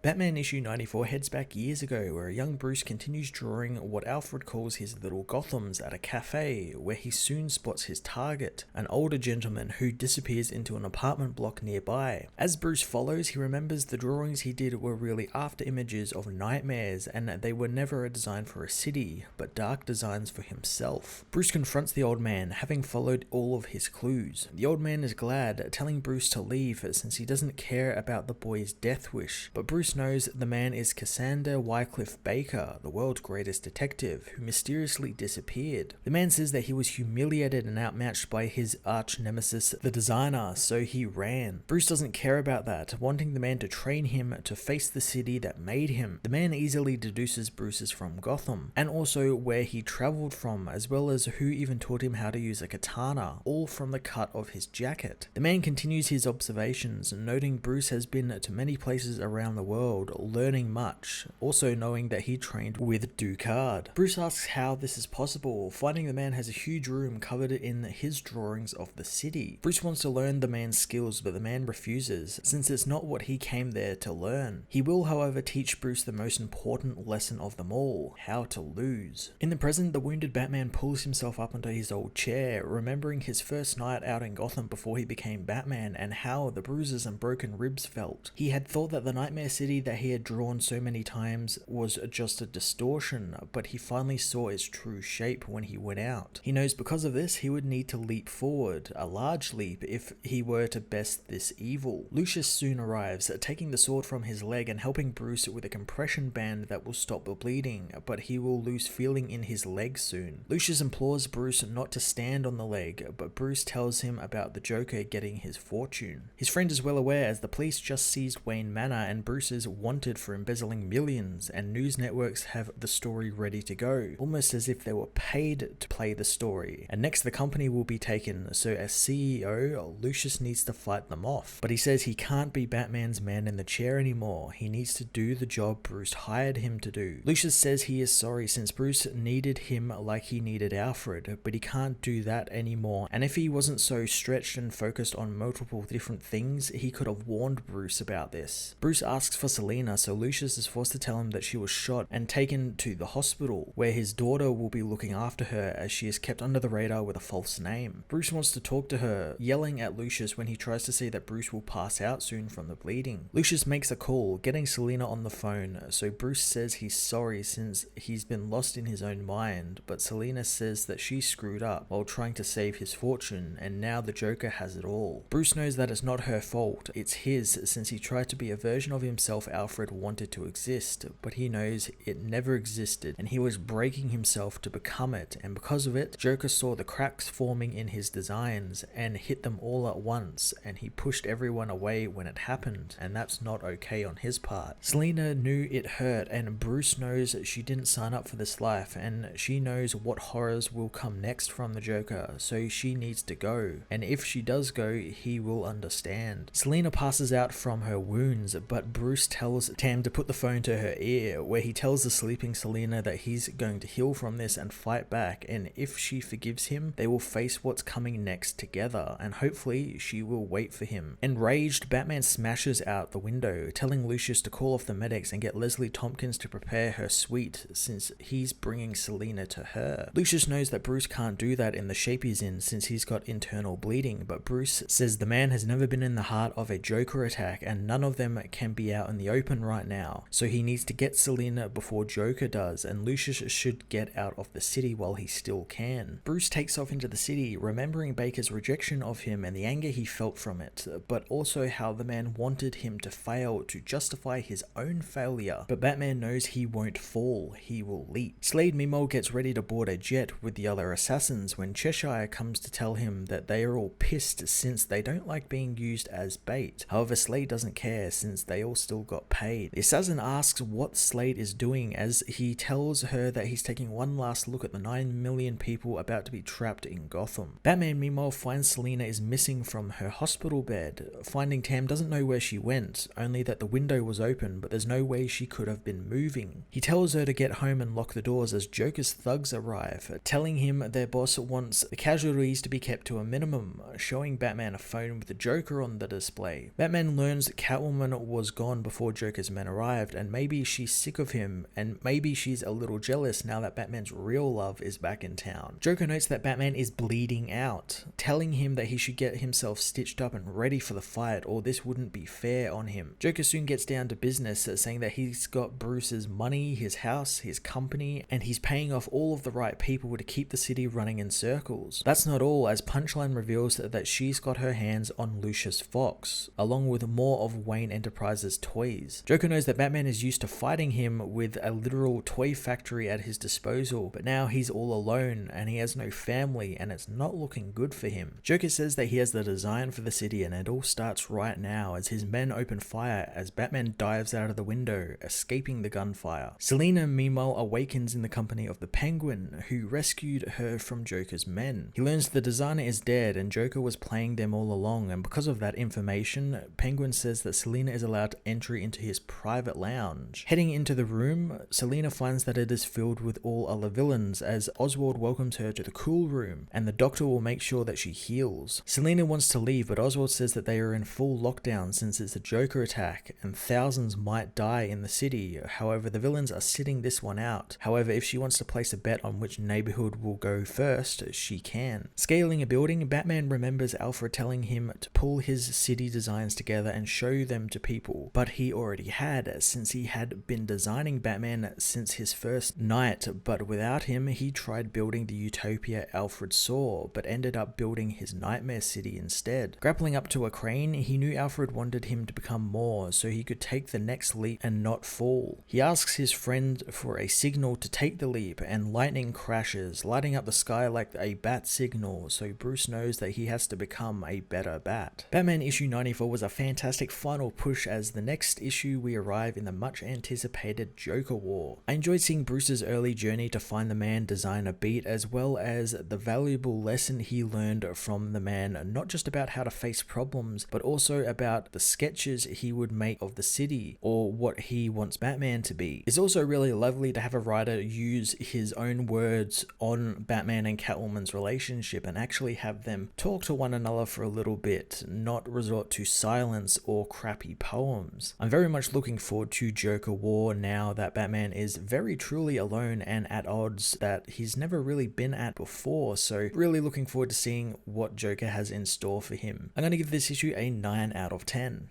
Batman issue 94 heads back years ago, where a young Bruce continues drawing what Alfred calls his little Gothams at a cafe, where he soon spots his target, an older gentleman who disappears into an apartment block nearby. As Bruce follows, he remembers the drawings he did were really after images of nightmares, and they were never a design for a city, but dark designs for himself. Bruce confronts the old man, having followed all of his clues. The old man is glad, telling Bruce to leave since he doesn't care about the boy's death wish, but Bruce knows the man is Cassandra Wycliffe Baker, the world's greatest detective, who mysteriously disappeared. The man says that he was humiliated and outmatched by his arch nemesis, the designer, so he ran. Bruce doesn't care about that, wanting the man to train him to face the city that made him. The man easily deduces Bruce is from Gotham, and also where he traveled from, as well as who even taught him how to use a katana, all from the cut of his jacket. The man continues his observations, noting Bruce has been to many places around the world, learning much, also knowing that he trained with Ducard. Bruce asks how this is possible, finding the man has a huge room covered in his drawings of the city. Bruce wants to learn the man's skills, but the man refuses, since it's not what he came there to learn. He will, however, teach Bruce the most important lesson of them all, how to lose. In the present, the wounded Batman pulls himself up onto his old chair, remembering his first night out in Gotham before he became Batman and how the bruises and broken ribs felt. He had thought that the nightmare city that he had drawn so many times was just a distortion, but he finally saw its true shape when he went out. He knows because of this he would need to leap forward, a large leap, if he were to best this evil. Lucius soon arrives, taking the sword from his leg and helping Bruce with a compression band that will stop the bleeding, but he will lose feeling in his leg soon. Lucius implores Bruce not to stand on the leg, but Bruce tells him about the Joker getting his fortune. His friend is well aware, as the police just seized Wayne Manor and Bruce is wanted for embezzling millions, and news networks have the story ready to go, almost as if they were paid to play the story. And next the company will be taken, so as CEO, Lucius needs to fight them off. But he says he can't be Batman's man in the chair anymore. He needs to do the job Bruce hired him to do. Lucius says he is sorry since Bruce needed him like he needed Alfred, but he can't do that anymore, and if he wasn't so stretched and focused on multiple different things, he could have warned Bruce about this. Bruce asks for Selina, so Lucius is forced to tell him that she was shot and taken to the hospital, where his daughter will be looking after her as she is kept under the radar with a false name. Bruce wants to talk to her, yelling at Lucius when he tries to say that Bruce will pass out soon from the bleeding. Lucius makes a call, getting Selina on the phone, so Bruce says he's sorry since he's been lost in his own mind, but Selina says that she screwed up while trying to save his fortune, and now the Joker has it all. Bruce knows that it's not her fault, it's his, since he tried to be a version of himself Alfred wanted to exist, but he knows it never existed, and he was breaking himself to become it, and because of it, Joker saw the cracks forming in his designs and hit them all at once, and he pushed everyone away when it happened, and that's not okay on his part. Selina knew it hurt, and Bruce knows she didn't sign up for this life, and she knows what horrors will come next from the Joker, so she needs to go, and if she does go, he will understand. Selina passes out from her wounds, but Bruce tells Tam to put the phone to her ear, where he tells the sleeping Selina that he's going to heal from this and fight back, and if she forgives him, they will face what's coming next together, and hopefully she will wait for him. Enraged, Batman smashes out the window, telling Lucius to call off the medics and get Leslie Tompkins to prepare her suite, since he's bringing Selina to her. Lucius knows that Bruce can't do that in the shape he's in, since he's got internal bleeding, but Bruce says the man has never been in the heart of a Joker attack, and none of them can be out in the open right now, so he needs to get Selina before Joker does, and Lucius should get out of the city while he still can. Bruce takes off into the city, remembering Baker's rejection of him and the anger he felt from it, but also how the man wanted him to fail to justify his own failure. But Batman knows he won't fall, he will leap. Slade meanwhile gets ready to board a jet with the other assassins when Cheshire comes to tell him that they are all pissed since they don't like being used as bait. However, Slade doesn't care since they all still got paid. The assassin asks what Slade is doing as he tells her that he's taking one last look at the 9 million people about to be trapped in Gotham. Batman meanwhile finds Selina is missing from her hospital bed. Finding Tam doesn't know where she went, only that the window was open, but there's no way she could have been moving. He tells her to get home and lock the doors as Joker's thugs arrive, telling him their boss wants the casualties to be kept to a minimum, showing Batman a phone with the Joker on the display. Batman learns that Catwoman was gone before before Joker's men arrived, and maybe she's sick of him, and maybe she's a little jealous now that Batman's real love is back in town. Joker notes that Batman is bleeding out, telling him that he should get himself stitched up and ready for the fight, or this wouldn't be fair on him. Joker soon gets down to business, saying that he's got Bruce's money, his house, his company, and he's paying off all of the right people to keep the city running in circles. That's not all, as Punchline reveals that she's got her hands on Lucius Fox, along with more of Wayne Enterprises' toys. Joker knows that Batman is used to fighting him with a literal toy factory at his disposal, but now he's all alone and he has no family, and it's not looking good for him. Joker says that he has the design for the city, and it all starts right now as his men open fire as Batman dives out of the window, escaping the gunfire. Selina meanwhile awakens in the company of the Penguin, who rescued her from Joker's men. He learns the designer is dead and Joker was playing them all along, and because of that information, Penguin says that Selina is allowed entry into his private lounge. Heading into the room, Selina finds that it is filled with all other villains as Oswald welcomes her to the cool room, and the doctor will make sure that she heals. Selina wants to leave, but Oswald says that they are in full lockdown since it's a Joker attack and thousands might die in the city. However, the villains are sitting this one out. However, if she wants to place a bet on which neighborhood will go first, she can. Scaling a building, Batman remembers Alfred telling him to pull his city designs together and show them to people, but he already had, since he had been designing Batman since his first night, but without him he tried building the utopia Alfred saw, but ended up building his nightmare city instead. Grappling up to a crane, he knew Alfred wanted him to become more, so he could take the next leap and not fall. He asks his friend for a signal to take the leap, and lightning crashes, lighting up the sky like a bat signal, so Bruce knows that he has to become a better bat. Batman issue 94 was a fantastic final push, as the next issue we arrive in the much anticipated Joker War. I enjoyed seeing Bruce's early journey to find the man, design a beat, as well as the valuable lesson he learned from the man, not just about how to face problems, but also about the sketches he would make of the city, or what he wants Batman to be. It's also really lovely to have a writer use his own words on Batman and Catwoman's relationship and actually have them talk to one another for a little bit, not resort to silence or crappy poems. I'm very much looking forward to Joker War now that Batman is very truly alone and at odds that he's never really been at before, so really looking forward to seeing what Joker has in store for him. I'm going to give this issue a 9 out of 10.